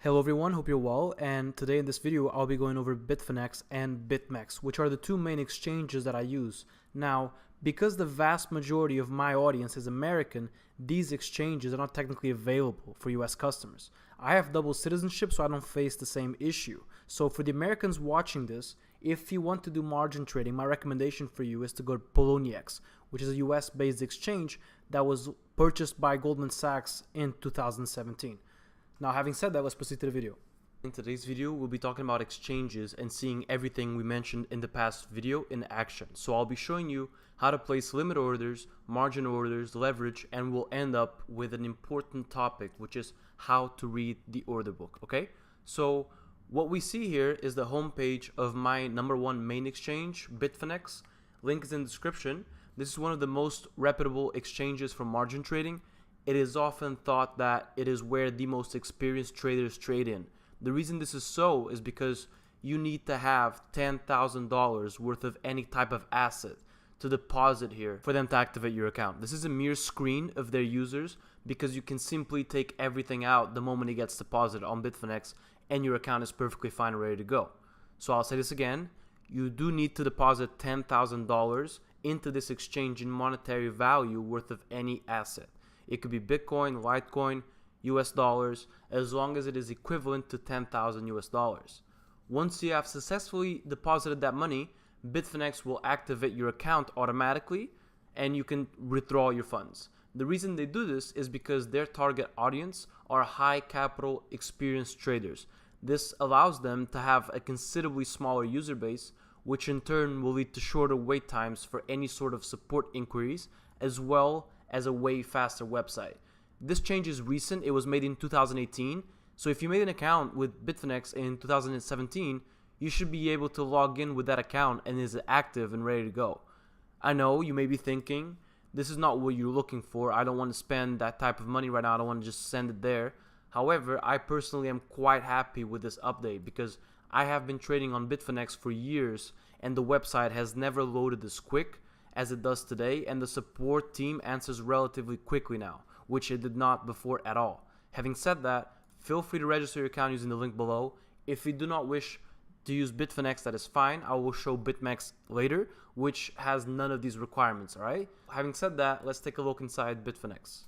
Hello everyone, hope you're well, and today in this video I'll be going over Bitfinex and Bitmex, which are the two main exchanges that I use. Now, because the vast majority of my audience is American, these exchanges are not technically available for US customers. I have double citizenship, so I don't face the same issue. So for the Americans watching this, if you want to do margin trading, my recommendation for you is to go to Poloniex, which is a US based exchange that was purchased by Goldman Sachs in 2017. Now, having said that, let's proceed to the video. In today's video, we'll be talking about exchanges and seeing everything we mentioned in the past video in action. So I'll be showing you how to place limit orders, margin orders, leverage, and we'll end up with an important topic, which is how to read the order book, okay? So what we see here is the homepage of my #1 main exchange, Bitfinex. Link is in the description. This is one of the most reputable exchanges for margin trading. It is often thought that it is where the most experienced traders trade in. The reason this is so is because you need to have $10,000 worth of any type of asset to deposit here for them to activate your account. This is a mere screen of their users because you can simply take everything out the moment it gets deposited on Bitfinex and your account is perfectly fine and ready to go. So I'll say this again, you do need to deposit $10,000 into this exchange in monetary value worth of any asset. It could be Bitcoin, Litecoin, US dollars, as long as it is equivalent to 10,000 US dollars. Once you have successfully deposited that money, Bitfinex will activate your account automatically and you can withdraw your funds. The reason they do this is because their target audience are high capital experienced traders. This allows them to have a considerably smaller user base, which in turn will lead to shorter wait times for any sort of support inquiries, as well as a way faster website. This change is recent. It was made in 2018. So if you made an account with Bitfinex in 2017, you should be able to log in with that account and is active and ready to go. I know you may be thinking, this is not what you're looking for. I don't want to spend that type of money right now. I don't want to just send it there. However, I personally am quite happy with this update because I have been trading on Bitfinex for years and the website has never loaded this quick as it does today, and the support team answers relatively quickly now, which it did not before at all. Having said that, feel free to register your account using the link below. If you do not wish to use Bitfinex, that is fine. I will show Bitmex later, which has none of these requirements, alright? Having said that, let's take a look inside Bitfinex.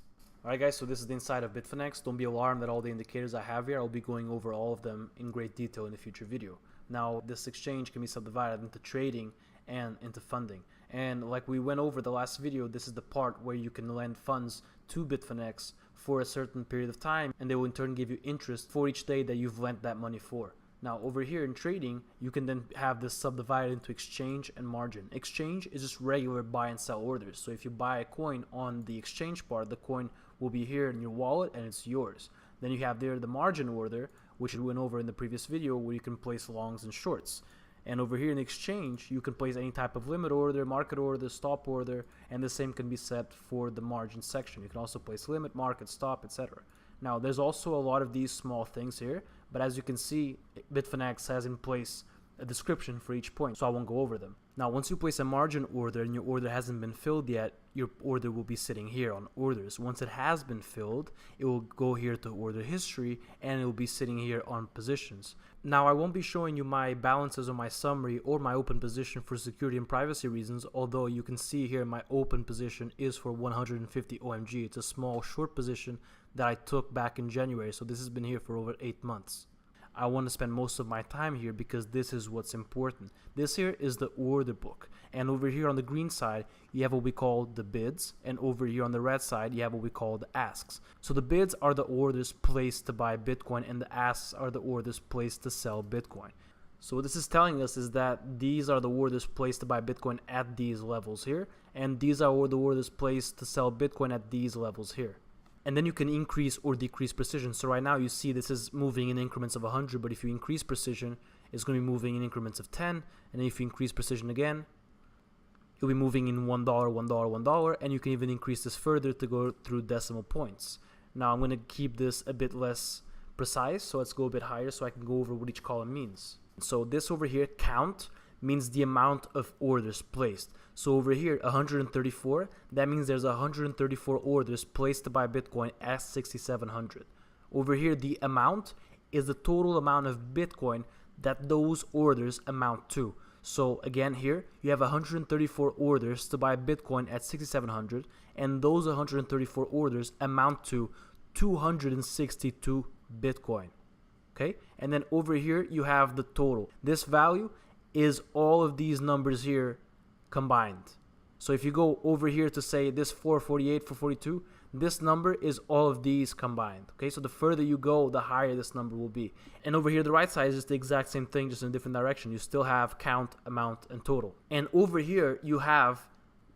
Alright guys, so this is the inside of Bitfinex. Don't be alarmed at all the indicators I have here. I'll be going over all of them in great detail in a future video. Now, this exchange can be subdivided into trading and into funding. And like we went over the last video, this is the part where you can lend funds to Bitfinex for a certain period of time, and they will in turn give you interest for each day that you've lent that money for. Now over here in trading, you can then have this subdivided into exchange and margin. Exchange is just regular buy and sell orders. So if you buy a coin on the exchange part, the coin will be here in your wallet and it's yours. Then you have there the margin order, which we went over in the previous video, where you can place longs and shorts. And over here in exchange, you can place any type of limit order, market order, stop order, and the same can be set for the margin section. You can also place limit, market, stop, etc. Now, there's also a lot of these small things here, but as you can see, Bitfinex has in place a description for each point, so I won't go over them. Now, once you place a margin order and your order hasn't been filled yet, your order will be sitting here on orders. Once it has been filled, it will go here to order history and it will be sitting here on positions. Now, I won't be showing you my balances or my summary or my open position for security and privacy reasons, although you can see here my open position is for 150 OMG. It's a small short position that I took back in January, so this has been here for over 8 months. I want to spend most of my time here because this is what's important. This here is the order book, and over here on the green side you have what we call the bids, and over here on the red side you have what we call the asks. So the bids are the orders placed to buy Bitcoin and the asks are the orders placed to sell Bitcoin. So what this is telling us is that these are the orders placed to buy Bitcoin at these levels here, and these are the orders placed to sell Bitcoin at these levels here. And then you can increase or decrease precision. So right now you see this is moving in increments of 100, but if you increase precision, it's going to be moving in increments of 10. And then if you increase precision again, it'll be moving in $1, $1, $1, and you can even increase this further to go through decimal points. Now I'm going to keep this a bit less precise, so let's go a bit higher so I can go over what each column means. So this over here, count, means the amount of orders placed. So over here, 134, that means there's 134 orders placed to buy Bitcoin at 6,700. Over here, the amount is the total amount of Bitcoin that those orders amount to. So again, here you have 134 orders to buy Bitcoin at 6,700, and those 134 orders amount to 262 Bitcoin. Okay, and then over here you have the total. This value is all of these numbers here combined. So if you go over here to say this 448, 442, this number is all of these combined. Okay, so the further you go, the higher this number will be. And over here, the right side is just the exact same thing, just in a different direction. You still have count, amount, and total. And over here, you have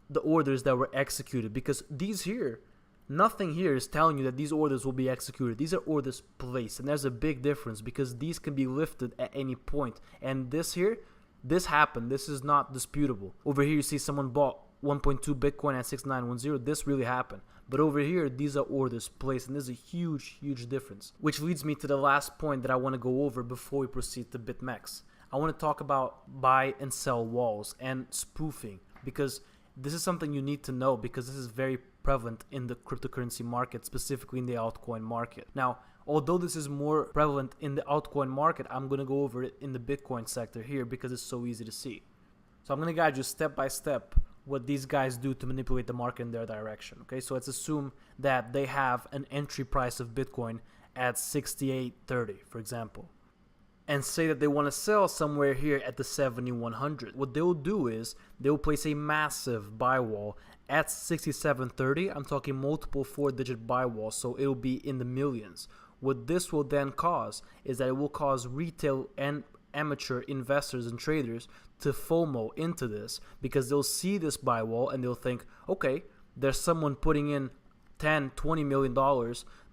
the orders that were executed, because these here, nothing here is telling you that these orders will be executed. These are orders placed, and there's a big difference because these can be lifted at any point. And this here, this happened. This is not disputable. Over here, you see someone bought 1.2 Bitcoin at 6910. This really happened. But over here, these are orders placed, and there's a huge, huge difference. Which leads me to the last point that I want to go over before we proceed to Bitmex. I want to talk about buy and sell walls and spoofing, because this is something you need to know, because this is very prevalent in the cryptocurrency market, specifically in the altcoin market. Now, although this is more prevalent in the altcoin market, I'm going to go over it in the Bitcoin sector here because it's so easy to see. So I'm going to guide you step by step what these guys do to manipulate the market in their direction. Okay, so let's assume that they have an entry price of Bitcoin at 68.30, for example, and say that they want to sell somewhere here at the 7100. What they'll do is they'll place a massive buy wall at 67.30. I'm talking multiple 4-digit buy walls, so it'll be in the millions. What this will then cause is that it will cause retail and amateur investors and traders to FOMO into this, because they'll see this buy wall and they'll think, okay, there's someone putting in $10-20 million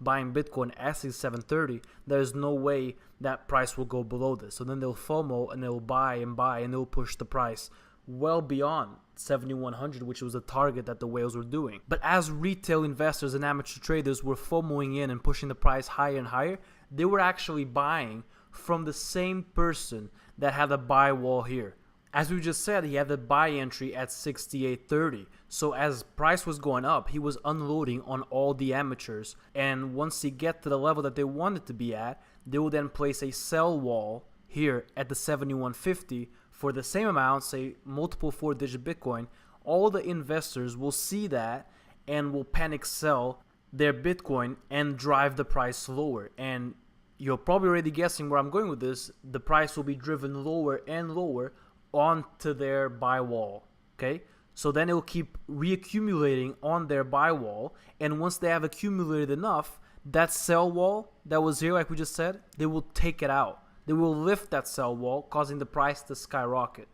buying Bitcoin at 67.30. There's no way that price will go below this. So then they'll FOMO and they'll buy and they'll push the price well beyond 7100, which was the target that the whales were doing. But as retail investors and amateur traders were FOMOing in and pushing the price higher and higher, they were actually buying from the same person that had a buy wall here. As we just said, he had the buy entry at 68.30. So as price was going up, he was unloading on all the amateurs. And once he get to the level that they wanted to be at, they will then place a sell wall here at the 7150 for the same amount, say multiple 4-digit Bitcoin. All the investors will see that and will panic sell their Bitcoin and drive the price lower. And you're probably already guessing where I'm going with this. The price will be driven lower and lower onto their buy wall. Okay, so then it will keep reaccumulating on their buy wall, and once they have accumulated enough, that sell wall that was here, like we just said, they will take it out. They will lift that sell wall, causing the price to skyrocket.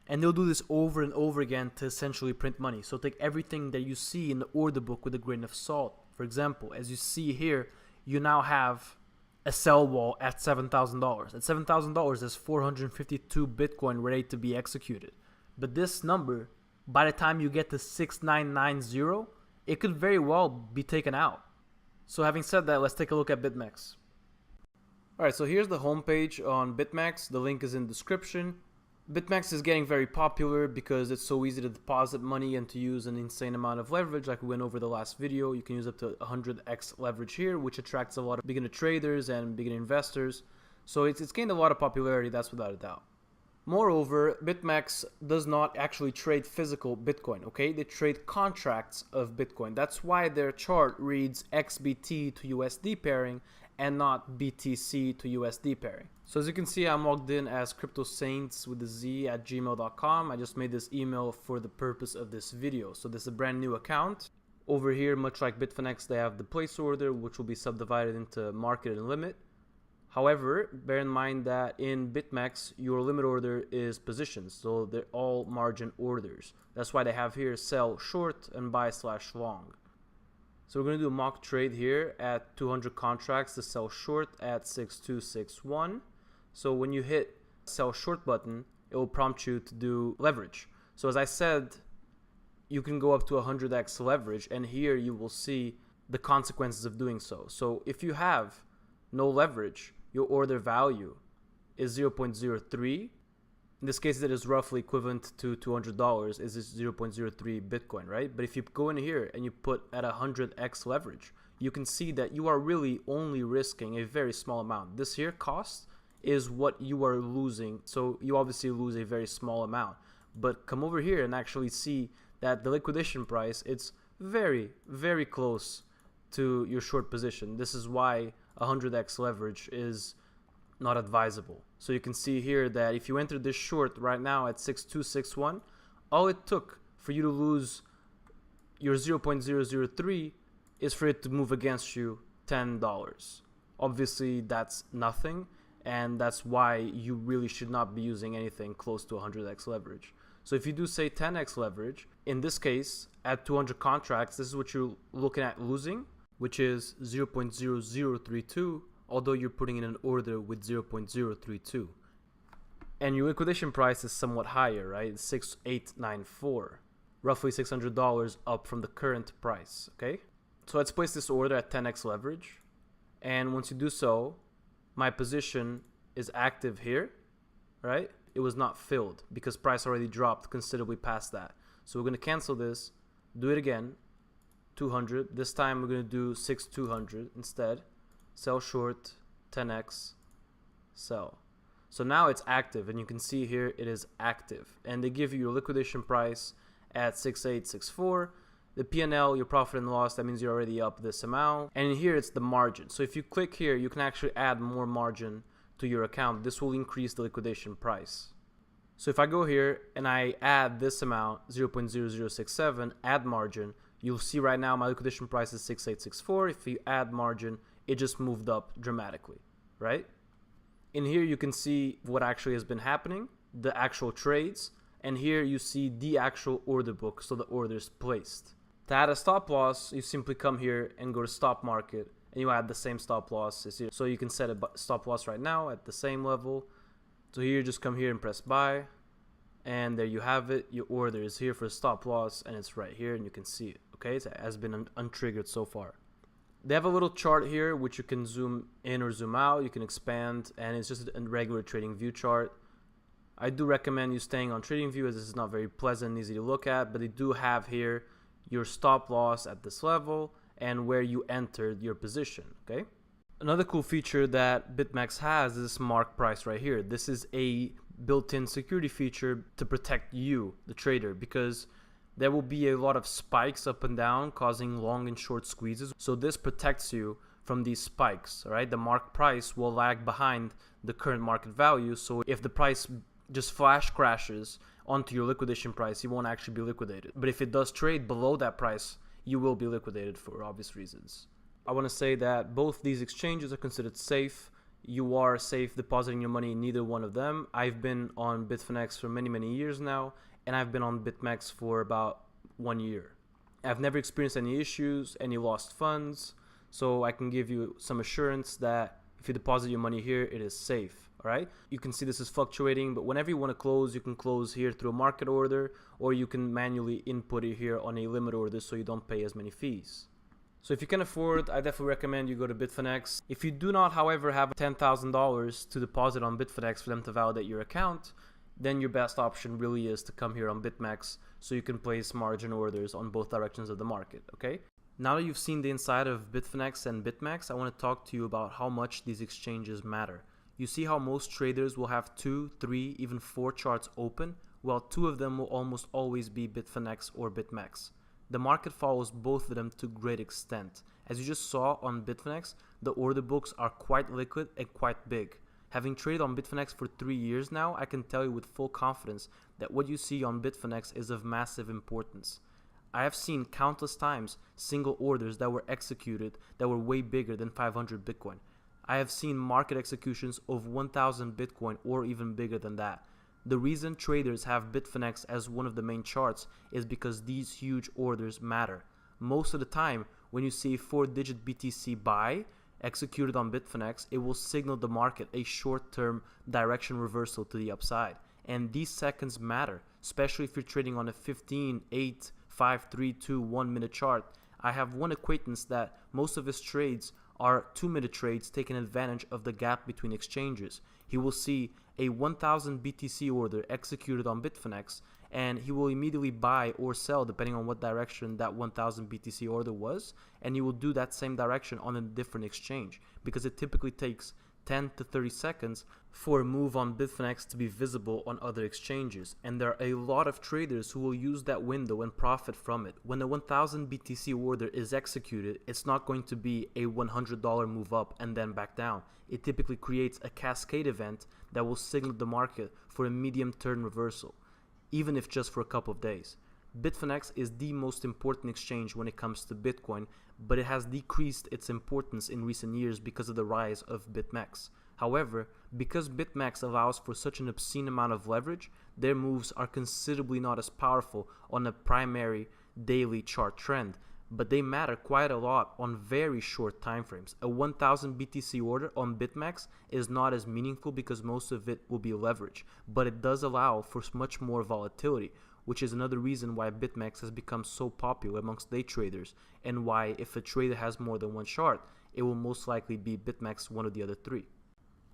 And they'll do this over and over again to essentially print money. So take everything that you see in the order book with a grain of salt. For example, as you see here, you now have a sell wall at $7,000. At $7,000, there's 452 Bitcoin ready to be executed. But this number, by the time you get to 6990, it could very well be taken out. So having said that, let's take a look at Bitmex. Alright, so here's the homepage on Bitmex. The link is in the description. Bitmex is getting very popular because it's so easy to deposit money and to use an insane amount of leverage, like we went over the last video. You can use up to 100x leverage here, which attracts a lot of beginner traders and beginner investors. So it's gained a lot of popularity, that's without a doubt. Moreover, Bitmex does not actually trade physical Bitcoin, okay? They trade contracts of Bitcoin. That's why their chart reads XBT to USD pairing and not BTC to USD pairing. So as you can see, I'm logged in as CryptoSaints with a Z at gmail.com. I just made this email for the purpose of this video. So this is a brand new account. Over here, much like Bitfinex, they have the place order, which will be subdivided into market and limit. However, bear in mind that in Bitmex, your limit order is positions. So they're all margin orders. That's why they have here sell short and buy/long. So we're going to do a mock trade here at 200 contracts to sell short at 6261. So when you hit sell short button, it will prompt you to do leverage. So as I said, you can go up to 100x leverage, and here you will see the consequences of doing so. So if you have no leverage, your order value is 0.03. In this case, that is roughly equivalent to $200, is 0.03 Bitcoin, right? But if you go in here and you put at 100x leverage, you can see that you are really only risking a very small amount. This here cost is what you are losing, so you obviously lose a very small amount. But come over here and actually see that the liquidation price, it's very, very close to your short position. This is why 100x leverage is not advisable. So you can see here that if you enter this short right now at 6261, all it took for you to lose your 0.003 is for it to move against you $10. Obviously that's nothing, and that's why you really should not be using anything close to 100x leverage. So if you do say 10x leverage, in this case at 200 contracts, this is what you're looking at losing, which is 0.0032, although you're putting in an order with 0.032. And your liquidation price is somewhat higher, right? It's 6894, roughly $600 up from the current price, okay? So let's place this order at 10x leverage. And once you do so, my position is active here, right? It was not filled because price already dropped considerably past that. So we're going to cancel this, do it again, 200. This time we're going to do 6200 instead. Sell short, 10x, sell. So now it's active, and you can see here it is active. And they give you your liquidation price at 6864. The P&L, your profit and loss, that means you're already up this amount. And here it's the margin. So if you click here, you can actually add more margin to your account. This will increase the liquidation price. So if I go here and I add this amount, 0.0067, add margin, you'll see right now my liquidation price is 6864. If you add margin, it just moved up dramatically, right? In here you can see what actually has been happening, the actual trades, and here you see the actual order book, so the orders placed. To add a stop loss, you simply come here and go to stop market, and you add the same stop loss as here. So you can set a stop loss right now at the same level. So here, just come here and press buy, and there you have it. Your order is here for stop loss, and it's right here, and you can see it. Okay, it has been untriggered so far. They have a little chart here which you can zoom in or zoom out. You can expand, and it's just a regular trading view chart. I do recommend you staying on trading view as this is not very pleasant and easy to look at, but they do have here your stop loss at this level and where you entered your position, okay? Another cool feature that Bitmex has is this mark price right here. This is a built-in security feature to protect you, the trader, because there will be a lot of spikes up and down causing long and short squeezes. So this protects you from these spikes, all right? The mark price will lag behind the current market value. So if the price just flash crashes onto your liquidation price, you won't actually be liquidated. But if it does trade below that price, you will be liquidated for obvious reasons. I want to say that both these exchanges are considered safe. You are safe depositing your money in neither one of them. I've been on Bitfinex for many years now, and I've been on Bitmex for about 1 year. I've never experienced any issues, any lost funds, so I can give you some assurance that if you deposit your money here, it is safe. All right, you can see this is fluctuating, but whenever you want to close, you can close here through a market order, or you can manually input it here on a limit order so you don't pay as many fees. So if you can afford, I definitely recommend you go to Bitfinex. If you do not, however, have $10,000 to deposit on Bitfinex for them to validate your account, then your best option really is to come here on Bitmex so you can place margin orders on both directions of the market, okay? Now that you've seen the inside of Bitfinex and Bitmex, I want to talk to you about how much these exchanges matter. You see how most traders will have 2, 3, even 4 charts open? Well, 2 of them will almost always be Bitfinex or Bitmex. The market follows both of them to great extent. As you just saw on Bitfinex, the order books are quite liquid and quite big. Having traded on Bitfinex for 3 years now, I can tell you with full confidence that what you see on Bitfinex is of massive importance. I have seen countless times single orders that were executed that were way bigger than 500 Bitcoin. I have seen market executions of 1,000 Bitcoin or even bigger than that. The reason traders have Bitfinex as one of the main charts is because these huge orders matter. Most of the time, when you see a 4-digit BTC buy executed on Bitfinex, it will signal the market a short-term direction reversal to the upside. And these seconds matter, especially if you're trading on a 15, 8, 5, 3, 2, 1 minute chart. I have one acquaintance that most of his trades are 2-minute trades taking advantage of the gap between exchanges. He will see a 1,000 BTC order executed on Bitfinex, and he will immediately buy or sell depending on what direction that 1000 BTC order was, and he will do that same direction on a different exchange, because it typically takes 10 to 30 seconds for a move on Bitfinex to be visible on other exchanges, and there are a lot of traders who will use that window and profit from it. When the 1000 BTC order is executed, it's not going to be a $100 move up and then back down. It typically creates a cascade event that will signal the market for a medium turn reversal, even if just for a couple of days. Bitfinex is the most important exchange when it comes to Bitcoin, but it has decreased its importance in recent years because of the rise of Bitmex. However, because Bitmex allows for such an obscene amount of leverage, their moves are considerably not as powerful on a primary daily chart trend, but they matter quite a lot on very short time frames. A 1000 BTC order on Bitmex is not as meaningful because most of it will be leverage, but it does allow for much more volatility, which is another reason why Bitmex has become so popular amongst day traders, and why if a trader has more than one chart, it will most likely be Bitmex one of the other three.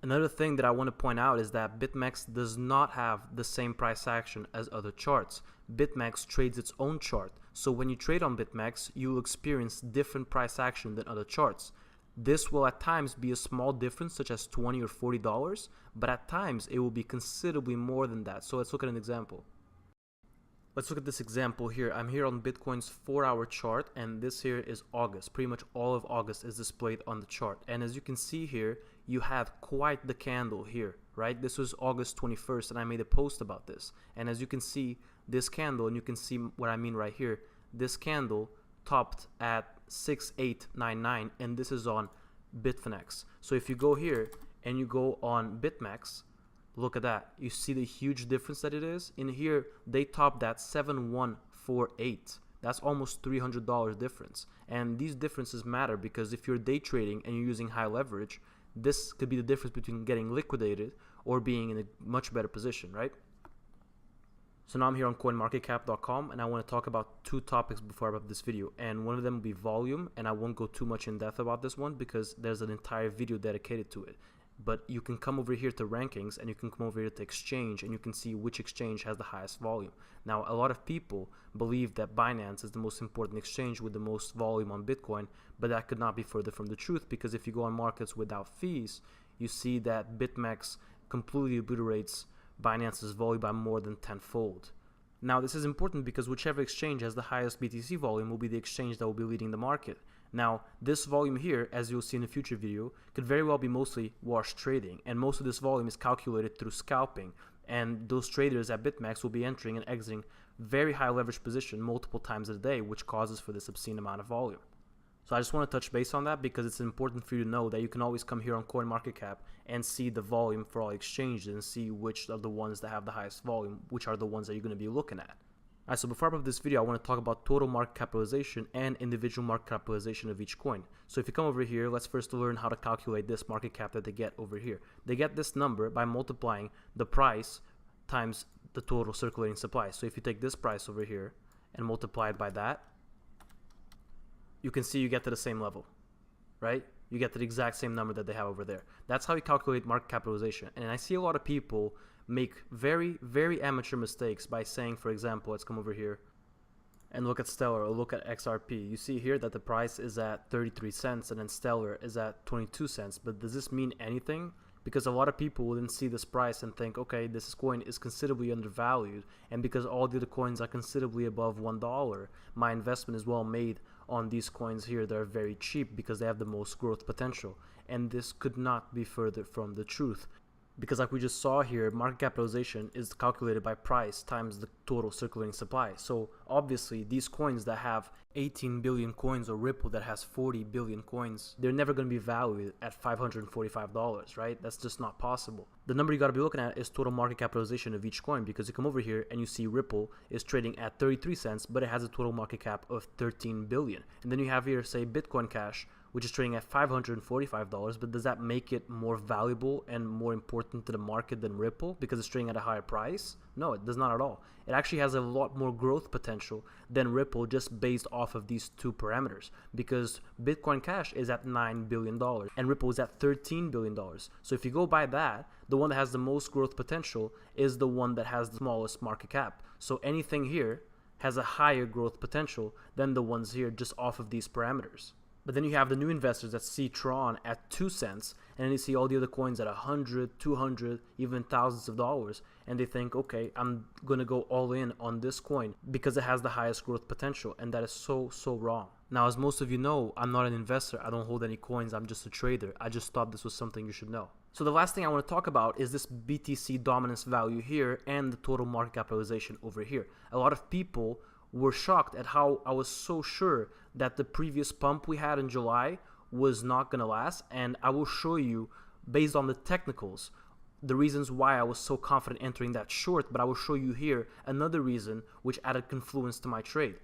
Another thing that I want to point out is that Bitmex does not have the same price action as other charts. Bitmex trades its own chart, so when you trade on Bitmex, you will experience different price action than other charts. This will at times be a small difference, such as $20 or $40, but at times it will be considerably more than that. So let's look at an example. Let's look at this example here. I'm here on Bitcoin's 4-hour chart, and this here is August. Pretty much all of August is displayed on the chart. And as you can see here, you have quite the candle here, right? This was August 21st, and I made a post about this. And as you can see, this candle, and you can see what I mean right here, this candle topped at 6899, and this is on Bitfinex. So if you go here and you go on Bitmex, look at that. You see the huge difference that it is? In here, they topped at 7148. That's almost $300 difference. And these differences matter because if you're day trading and you're using high leverage, this could be the difference between getting liquidated or being in a much better position, right? So now I'm here on coinmarketcap.com, and I want to talk about two topics before I wrap up this video. And one of them will be volume, and I won't go too much in depth about this one because there's an entire video dedicated to it. But you can come over here to rankings, and you can come over here to exchange, and you can see which exchange has the highest volume. Now, a lot of people believe that Binance is the most important exchange with the most volume on Bitcoin, but that could not be further from the truth, because if you go on markets without fees, you see that Bitmex completely obliterates Binance's volume by more than tenfold. Now, this is important because whichever exchange has the highest BTC volume will be the exchange that will be leading the market. Now, this volume here, as you'll see in a future video, could very well be mostly wash trading, and most of this volume is calculated through scalping, and those traders at Bitmex will be entering and exiting very high leverage position multiple times a day, which causes for this obscene amount of volume. So I just want to touch base on that because it's important for you to know that you can always come here on CoinMarketCap and see the volume for all exchanges and see which are the ones that have the highest volume, which are the ones that you're going to be looking at. Alright, so before I wrap up this video, I want to talk about total market capitalization and individual market capitalization of each coin. So if you come over here, let's first learn how to calculate this market cap that they get over here. They get this number by multiplying the price times the total circulating supply. So if you take this price over here and multiply it by that, you can see you get to the same level, right? You get to the exact same number that they have over there. That's how you calculate market capitalization. And I see a lot of people make very, very amateur mistakes by saying, for example, let's come over here and look at Stellar or look at XRP. You see here that the price is at 33 cents and then Stellar is at 22 cents. But does this mean anything? Because a lot of people will then see this price and think, okay, this coin is considerably undervalued, and because all the other coins are considerably above $1, my investment is well made on these coins here that are very cheap because they have the most growth potential. And this could not be further from the truth. Because like we just saw here, market capitalization is calculated by price times the total circulating supply. So obviously these coins that have 18 billion coins, or Ripple that has 40 billion coins, they're never going to be valued at $545, right? That's just not possible. The number you got to be looking at is total market capitalization of each coin, because you come over here and you see Ripple is trading at 33 cents, but it has a total market cap of 13 billion. And then you have here, say, Bitcoin Cash, which is trading at $545, but does that make it more valuable and more important to the market than Ripple because it's trading at a higher price? No, it does not at all. It actually has a lot more growth potential than Ripple just based off of these two parameters, because Bitcoin Cash is at $9 billion and Ripple is at $13 billion. So if you go by that, the one that has the most growth potential is the one that has the smallest market cap. So anything here has a higher growth potential than the ones here just off of these parameters. But then you have the new investors that see Tron at 2 cents, and then you see all the other coins at 100, 200, even thousands of dollars, and they think, okay, I'm gonna go all in on this coin because it has the highest growth potential, and that is so wrong. Now, as most of you know, I'm not an investor. I don't hold any coins. I'm just a trader. I just thought this was something you should know. So the last thing I want to talk about is this BTC dominance value here and the total market capitalization over here. A lot of people were shocked at how I was so sure that the previous pump we had in July was not going to last, and I will show you, based on the technicals, the reasons why I was so confident entering that short. But I will show you here another reason which added confluence to my trade.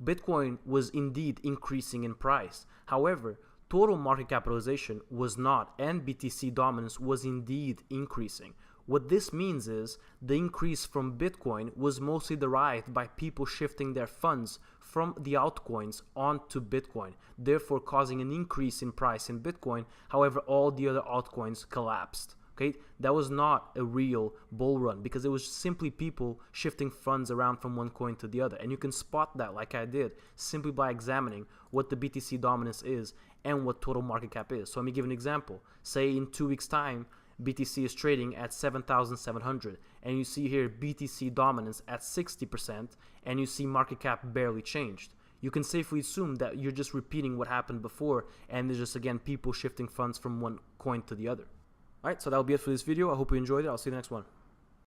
Bitcoin was indeed increasing in price. However, total market capitalization was not, and BTC dominance was indeed increasing. What this means is the increase from Bitcoin was mostly derived by people shifting their funds from the altcoins onto Bitcoin, therefore causing an increase in price in Bitcoin. However, all the other altcoins collapsed. Okay, that was not a real bull run because it was simply people shifting funds around from one coin to the other. And you can spot that, like I did, simply by examining what the BTC dominance is and what total market cap is. So let me give an example. Say in 2 weeks' time, BTC is trading at 7,700, and you see here BTC dominance at 60%, and you see market cap barely changed. You can safely assume that you're just repeating what happened before, and there's just, again, people shifting funds from one coin to the other. Alright, so that'll be it for this video. I hope you enjoyed it. I'll see you in the next one.